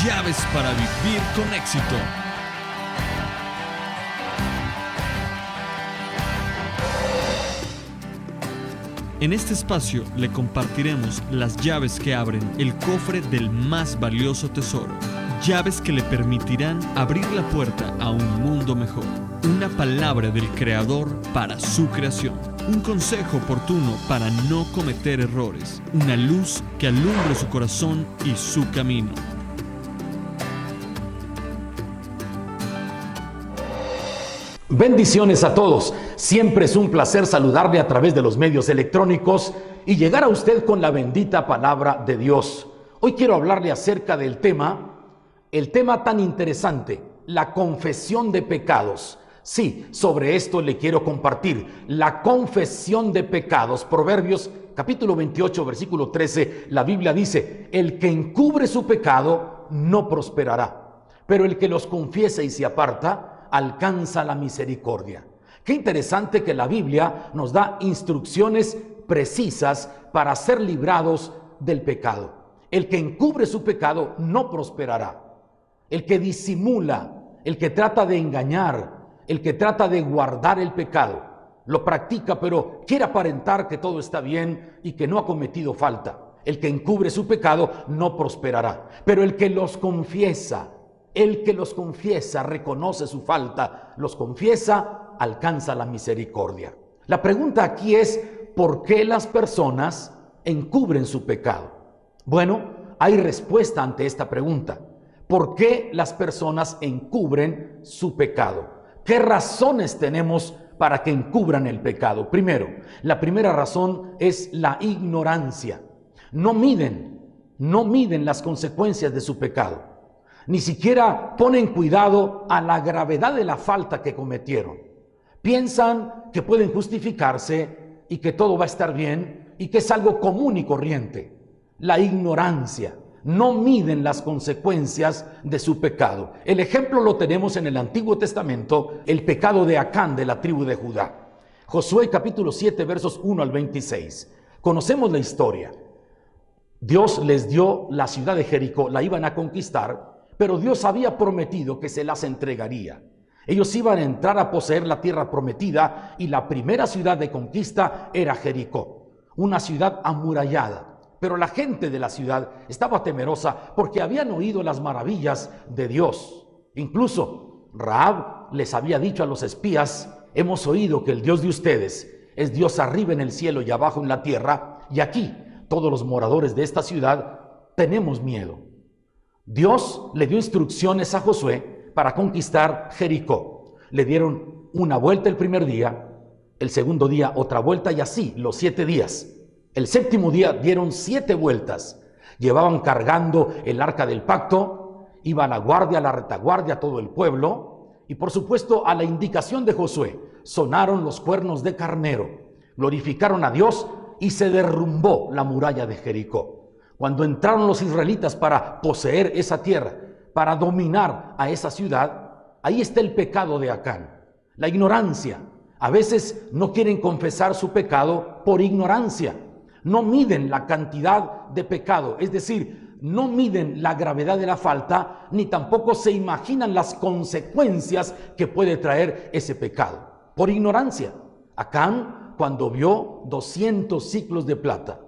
Llaves para vivir con éxito. En este espacio le compartiremos las llaves que abren el cofre del más valioso tesoro. Llaves que le permitirán abrir la puerta a un mundo mejor. Una palabra del Creador para su creación. Un consejo oportuno para no cometer errores. Una luz que alumbre su corazón y su camino. Bendiciones a todos. Siempre es un placer saludarle a través de los medios electrónicos y llegar a usted con la bendita palabra de Dios. Hoy quiero hablarle acerca del tema tan interesante, la confesión de pecados. Sí, sobre esto le quiero compartir, la confesión de pecados. Proverbios capítulo 28, versículo 13, la Biblia dice, el que encubre su pecado no prosperará, pero el que los confiesa y se aparta, alcanza la misericordia. Qué interesante que la Biblia nos da instrucciones precisas para ser librados del pecado. El que encubre su pecado no prosperará. El que disimula, el que trata de engañar, el que trata de guardar el pecado, lo practica pero quiere aparentar que todo está bien y que no ha cometido falta. El que encubre su pecado no prosperará. Pero el que los confiesa, reconoce su falta, los confiesa, alcanza la misericordia. La pregunta aquí es, ¿por qué las personas encubren su pecado? Bueno, hay respuesta ante esta pregunta. ¿Por qué las personas encubren su pecado? ¿Qué razones tenemos para que encubran el pecado? Primero, la primera razón es la ignorancia. No miden las consecuencias de su pecado. Ni siquiera ponen cuidado a la gravedad de la falta que cometieron. Piensan que pueden justificarse y que todo va a estar bien y que es algo común y corriente. La ignorancia. No miden las consecuencias de su pecado. El ejemplo lo tenemos en el Antiguo Testamento, el pecado de Acán de la tribu de Judá. Josué capítulo 7 versos 1 al 26. Conocemos la historia. Dios les dio la ciudad de Jericó, la iban a conquistar, pero Dios había prometido que se las entregaría. Ellos iban a entrar a poseer la tierra prometida y la primera ciudad de conquista era Jericó, una ciudad amurallada. Pero la gente de la ciudad estaba temerosa porque habían oído las maravillas de Dios. Incluso Rahab les había dicho a los espías, hemos oído que el Dios de ustedes es Dios arriba en el cielo y abajo en la tierra, y aquí todos los moradores de esta ciudad tenemos miedo. Dios le dio instrucciones a Josué para conquistar Jericó. Le dieron una vuelta el primer día, el segundo día otra vuelta y así los 7 días. El séptimo día dieron 7 vueltas. Llevaban cargando el arca del pacto, iba la guardia, la retaguardia, todo el pueblo. Y por supuesto a la indicación de Josué sonaron los cuernos de carnero, glorificaron a Dios y se derrumbó la muralla de Jericó. Cuando entraron los israelitas para poseer esa tierra, para dominar a esa ciudad, ahí está el pecado de Acán, la ignorancia. A veces no quieren confesar su pecado por ignorancia. No miden la cantidad de pecado, es decir, no miden la gravedad de la falta, ni tampoco se imaginan las consecuencias que puede traer ese pecado. Por ignorancia. Acán, cuando vio 200 siclos de plata,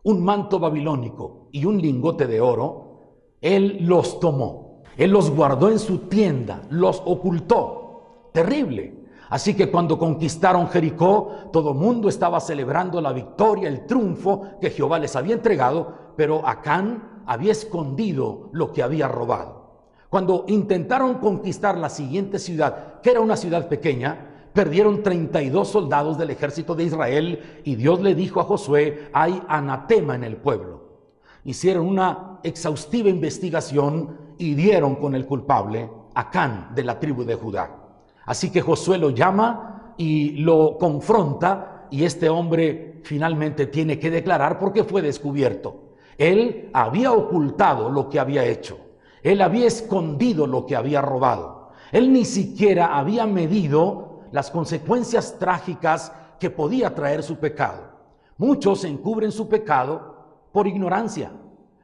un manto babilónico y un lingote de oro, él los tomó, él los guardó en su tienda, los ocultó. Terrible. Así que cuando conquistaron Jericó, todo el mundo estaba celebrando la victoria, el triunfo que Jehová les había entregado, pero Acán había escondido lo que había robado. Cuando intentaron conquistar la siguiente ciudad, que era una ciudad pequeña, perdieron 32 soldados del ejército de Israel y Dios le dijo a Josué, hay anatema en el pueblo. Hicieron una exhaustiva investigación y dieron con el culpable, Acán de la tribu de Judá. Así que Josué lo llama y lo confronta y este hombre finalmente tiene que declarar porque fue descubierto. Él había ocultado lo que había hecho. Él había escondido lo que había robado. Él ni siquiera había medido las consecuencias trágicas que podía traer su pecado. Muchos encubren su pecado por ignorancia,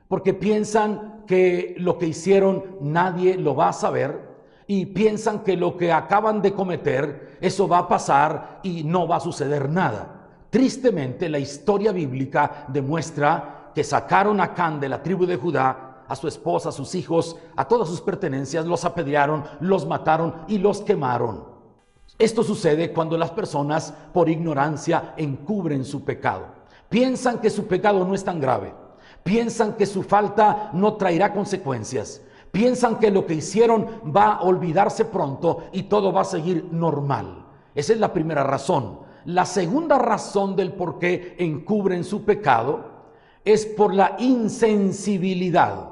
porque piensan que lo que hicieron nadie lo va a saber y piensan que lo que acaban de cometer, eso va a pasar y no va a suceder nada. Tristemente, la historia bíblica demuestra que sacaron a Acán de la tribu de Judá, a su esposa, a sus hijos, a todas sus pertenencias, los apedrearon, los mataron y los quemaron. Esto sucede cuando las personas, por ignorancia, encubren su pecado. Piensan que su pecado no es tan grave. Piensan que su falta no traerá consecuencias. Piensan que lo que hicieron va a olvidarse pronto y todo va a seguir normal. Esa es la primera razón. La segunda razón del por qué encubren su pecado es por la insensibilidad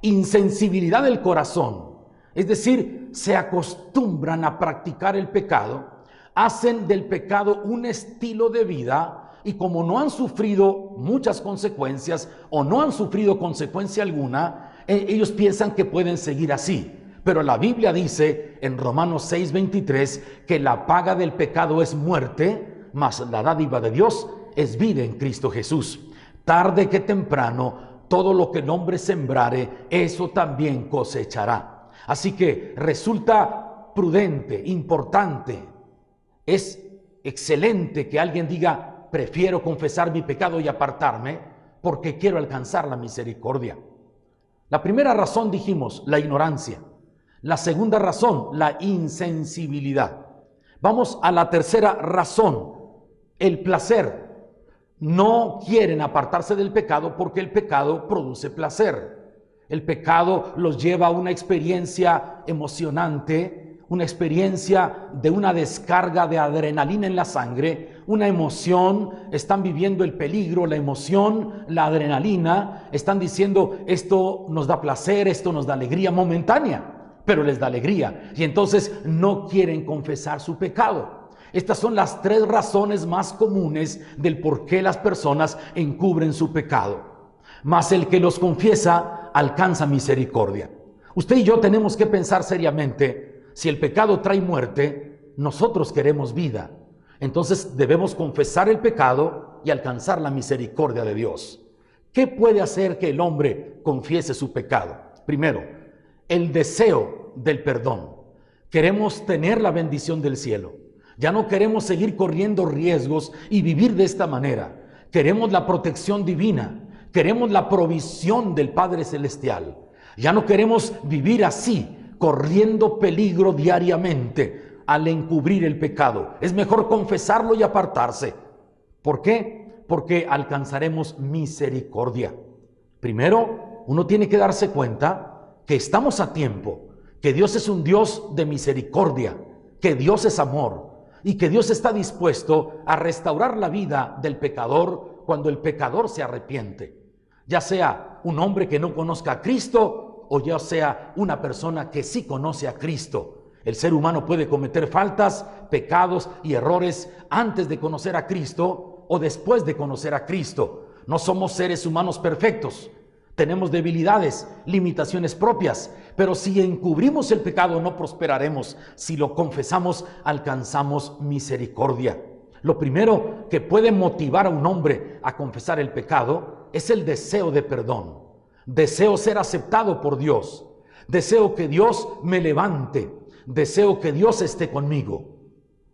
del corazón. Es decir, se acostumbran a practicar el pecado, hacen del pecado un estilo de vida y como no han sufrido muchas consecuencias o no han sufrido consecuencia alguna, ellos piensan que pueden seguir así. Pero la Biblia dice en Romanos 6:23 que la paga del pecado es muerte, mas la dádiva de Dios es vida en Cristo Jesús. Tarde que temprano, todo lo que el hombre sembrare, eso también cosechará. Así que resulta prudente, importante, es excelente que alguien diga, prefiero confesar mi pecado y apartarme porque quiero alcanzar la misericordia. La primera razón dijimos, la ignorancia. La segunda razón, la insensibilidad. Vamos a la tercera razón, el placer. No quieren apartarse del pecado porque el pecado produce placer. El pecado los lleva a una experiencia emocionante, una experiencia de una descarga de adrenalina en la sangre, una emoción, están viviendo el peligro, la emoción, la adrenalina, están diciendo esto nos da placer, esto nos da alegría momentánea, pero les da alegría y entonces no quieren confesar su pecado. Estas son las tres razones más comunes del por qué las personas encubren su pecado. Mas el que los confiesa alcanza misericordia. Usted y yo tenemos que pensar seriamente, si el pecado trae muerte, nosotros queremos vida. Entonces debemos confesar el pecado y alcanzar la misericordia de Dios. ¿Qué puede hacer que el hombre confiese su pecado? Primero, el deseo del perdón. Queremos tener la bendición del cielo. Ya no queremos seguir corriendo riesgos y vivir de esta manera. Queremos la protección divina. Queremos la provisión del Padre Celestial. Ya no queremos vivir así, corriendo peligro diariamente al encubrir el pecado. Es mejor confesarlo y apartarse. ¿Por qué? Porque alcanzaremos misericordia. Primero, uno tiene que darse cuenta que estamos a tiempo, que Dios es un Dios de misericordia, que Dios es amor y que Dios está dispuesto a restaurar la vida del pecador cuando el pecador se arrepiente. Ya sea un hombre que no conozca a Cristo o ya sea una persona que sí conoce a Cristo. El ser humano puede cometer faltas, pecados y errores antes de conocer a Cristo o después de conocer a Cristo. No somos seres humanos perfectos. Tenemos debilidades, limitaciones propias, pero si encubrimos el pecado no prosperaremos. Si lo confesamos, alcanzamos misericordia. Lo primero que puede motivar a un hombre a confesar el pecado es el deseo de perdón. Deseo ser aceptado por Dios. Deseo que Dios me levante. Deseo que Dios esté conmigo.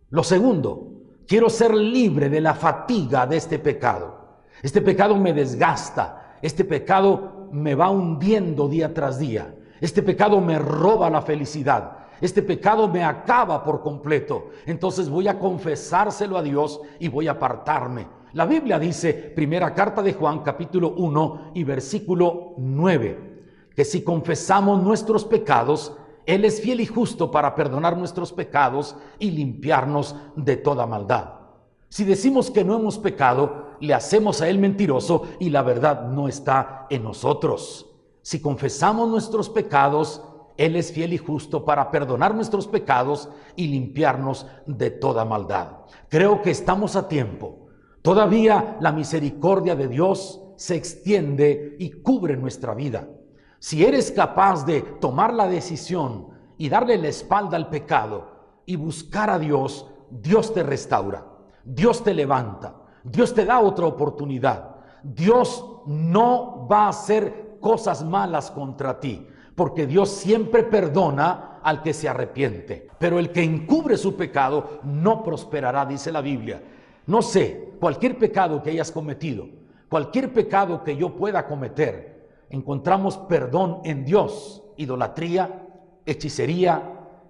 Lo segundo, quiero ser libre de la fatiga de este pecado. Este pecado me desgasta. Este pecado me va hundiendo día tras día. Este pecado me roba la felicidad. Este pecado me acaba por completo. Entonces voy a confesárselo a Dios y voy a apartarme. La Biblia dice, primera carta de Juan, capítulo 1 y versículo 9, que si confesamos nuestros pecados, Él es fiel y justo para perdonar nuestros pecados y limpiarnos de toda maldad. Si decimos que no hemos pecado, le hacemos a Él mentiroso y la verdad no está en nosotros. Si confesamos nuestros pecados, Él es fiel y justo para perdonar nuestros pecados y limpiarnos de toda maldad. Creo que estamos a tiempo. Todavía la misericordia de Dios se extiende y cubre nuestra vida. Si eres capaz de tomar la decisión y darle la espalda al pecado y buscar a Dios, Dios te restaura, Dios te levanta, Dios te da otra oportunidad. Dios no va a ser cosas malas contra ti, porque Dios siempre perdona al que se arrepiente, pero el que encubre su pecado no prosperará, dice la Biblia. No sé, cualquier pecado que hayas cometido, cualquier pecado que yo pueda cometer, encontramos perdón en Dios. Idolatría, hechicería,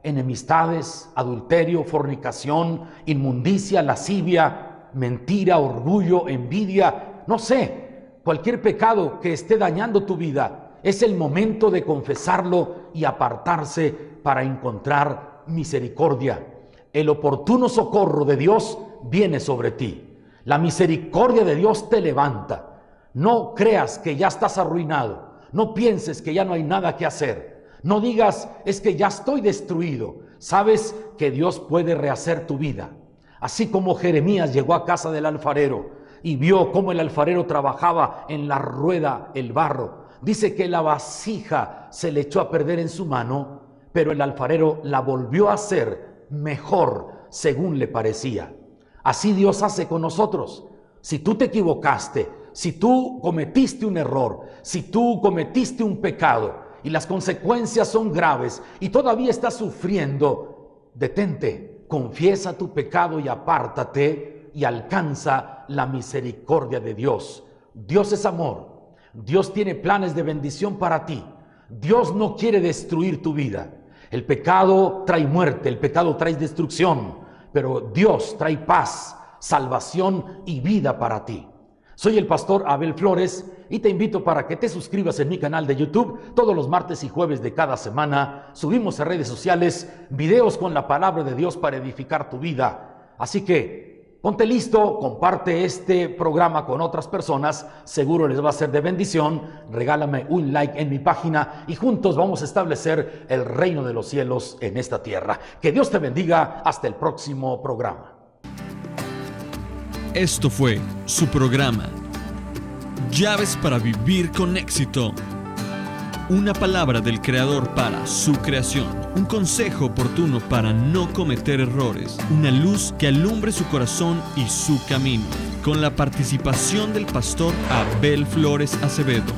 enemistades, adulterio, fornicación, inmundicia, lascivia, mentira, orgullo, envidia, no sé, cualquier pecado que esté dañando tu vida, es el momento de confesarlo y apartarse para encontrar misericordia. El oportuno socorro de Dios viene sobre ti. La misericordia de Dios te levanta. No creas que ya estás arruinado. No pienses que ya no hay nada que hacer. No digas, es que ya estoy destruido. Sabes que Dios puede rehacer tu vida. Así como Jeremías llegó a casa del alfarero y vio cómo el alfarero trabajaba en la rueda, el barro. Dice que la vasija se le echó a perder en su mano, pero el alfarero la volvió a hacer mejor según le parecía. Así Dios hace con nosotros. Si tú te equivocaste, si tú cometiste un error, si tú cometiste un pecado y las consecuencias son graves y todavía estás sufriendo, detente, confiesa tu pecado y apártate y alcanza la misericordia de Dios. Dios es amor. Dios tiene planes de bendición para ti. Dios no quiere destruir tu vida. El pecado trae muerte, el pecado trae destrucción, pero Dios trae paz, salvación y vida para ti. Soy el pastor Abel Flores y te invito para que te suscribas en mi canal de YouTube. Todos los martes y jueves de cada semana subimos a redes sociales videos con la palabra de Dios para edificar tu vida. Así que ponte listo, comparte este programa con otras personas, seguro les va a ser de bendición. Regálame un like en mi página y juntos vamos a establecer el reino de los cielos en esta tierra. Que Dios te bendiga, hasta el próximo programa. Esto fue su programa, Llaves para Vivir con Éxito. Una palabra del Creador para su creación. Un consejo oportuno para no cometer errores. Una luz que alumbre su corazón y su camino. Con la participación del pastor Abel Flores Acevedo.